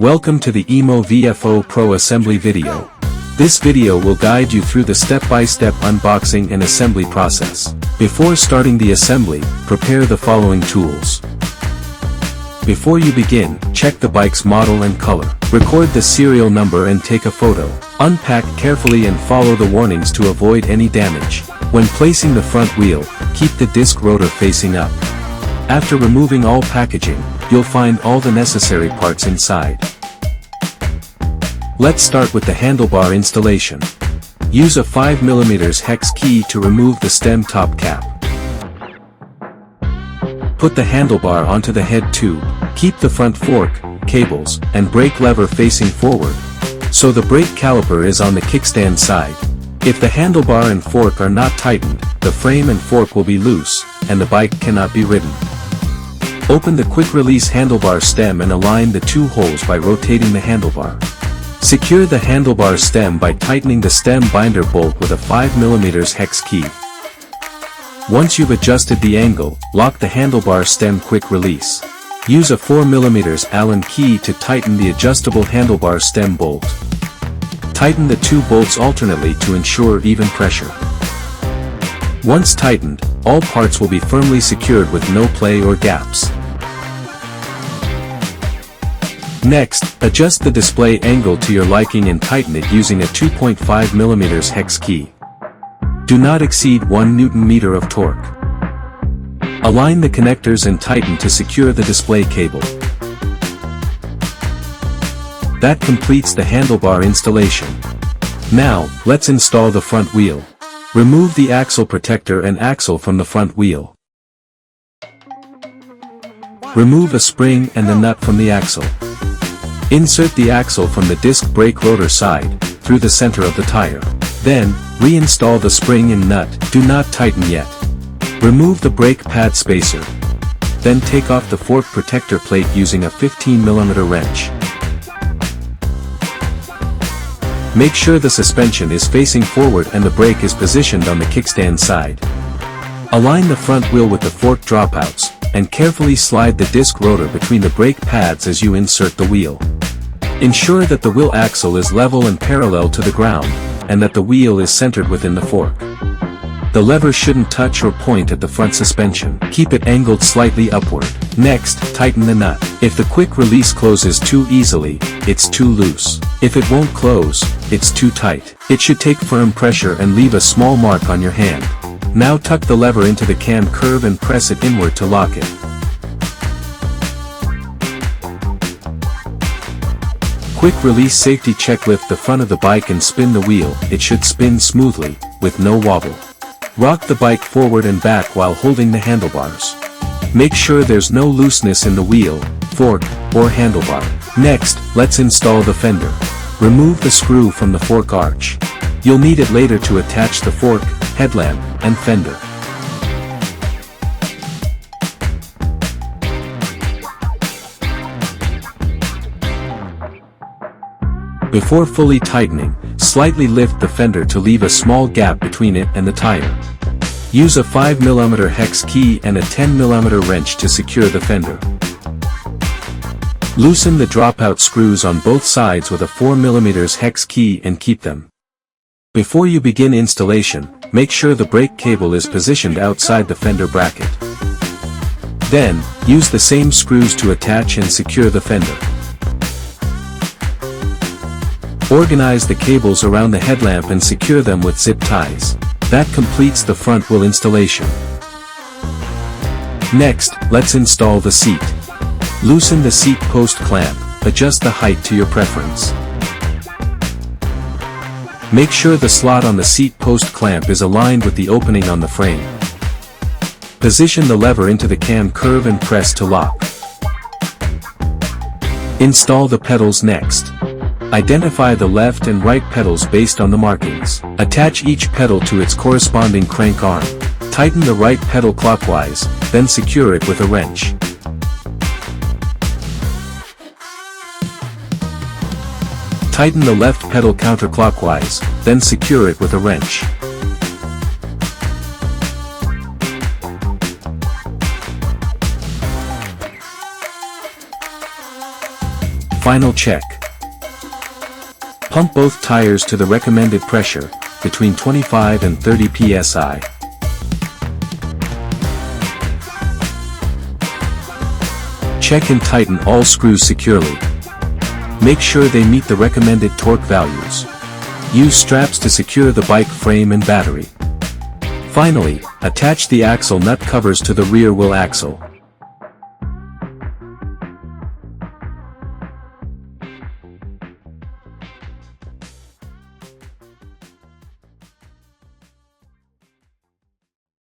Welcome to the EMMO VFO Pro assembly video. This video will guide you through the step-by-step unboxing and assembly process. Before starting the assembly, prepare the following tools. Before you begin, check the bike's model and color. Record the serial number and take a photo. Unpack carefully and follow the warnings to avoid any damage. When placing the front wheel, keep the disc rotor facing up. After removing all packaging, you'll find all the necessary parts inside. Let's start with the handlebar installation. Use a 5mm hex key to remove the stem top cap. Put the handlebar onto the head tube. Keep the front fork, cables, and brake lever facing forward, so the brake caliper is on the kickstand side. If the handlebar and fork are not tightened, the frame and fork will be loose, and the bike cannot be ridden. Open the quick-release handlebar stem and align the two holes by rotating the handlebar. Secure the handlebar stem by tightening the stem binder bolt with a 5mm hex key. Once you've adjusted the angle, lock the handlebar stem quick release. Use a 4mm Allen key to tighten the adjustable handlebar stem bolt. Tighten the two bolts alternately to ensure even pressure. Once tightened, all parts will be firmly secured with no play or gaps. Next, adjust the display angle to your liking and tighten it using a 2.5mm hex key. Do not exceed 1 Nm of torque. Align the connectors and tighten to secure the display cable. That completes the handlebar installation. Now, let's install the front wheel. Remove the axle protector and axle from the front wheel. Remove a spring and the nut from the axle. Insert the axle from the disc brake rotor side, through the center of the tire. Then, reinstall the spring and nut. Do not tighten yet. Remove the brake pad spacer. Then take off the fork protector plate using a 15mm wrench. Make sure the suspension is facing forward and the brake is positioned on the kickstand side. Align the front wheel with the fork dropouts, and carefully slide the disc rotor between the brake pads as you insert the wheel. Ensure that the wheel axle is level and parallel to the ground, and that the wheel is centered within the fork. The lever shouldn't touch or point at the front suspension. Keep it angled slightly upward. Next, tighten the nut. If the quick release closes too easily, it's too loose. If it won't close, it's too tight. It should take firm pressure and leave a small mark on your hand. Now tuck the lever into the cam curve and press it inward to lock it. Quick release safety check. Lift the front of the bike and spin the wheel. It should spin smoothly, with no wobble. Rock the bike forward and back while holding the handlebars. Make sure there's no looseness in the wheel, fork, or handlebar. Next, let's install the fender. Remove the screw from the fork arch. You'll need it later to attach the fork, headlamp, and fender. Before fully tightening, slightly lift the fender to leave a small gap between it and the tire. Use a 5mm hex key and a 10mm wrench to secure the fender. Loosen the dropout screws on both sides with a 4mm hex key and keep them. Before you begin installation, make sure the brake cable is positioned outside the fender bracket. Then, use the same screws to attach and secure the fender. Organize the cables around the headlamp and secure them with zip ties. That completes the front wheel installation. Next, let's install the seat. Loosen the seat post clamp. Adjust the height to your preference. Make sure the slot on the seat post clamp is aligned with the opening on the frame. Position the lever into the cam curve and press to lock. Install the pedals next. Identify the left and right pedals based on the markings. Attach each pedal to its corresponding crank arm. Tighten the right pedal clockwise, then secure it with a wrench. Tighten the left pedal counterclockwise, then secure it with a wrench. Final check. Pump both tires to the recommended pressure, between 25 and 30 psi. Check and tighten all screws securely. Make sure they meet the recommended torque values. Use straps to secure the bike frame and battery. Finally, attach the axle nut covers to the rear wheel axle.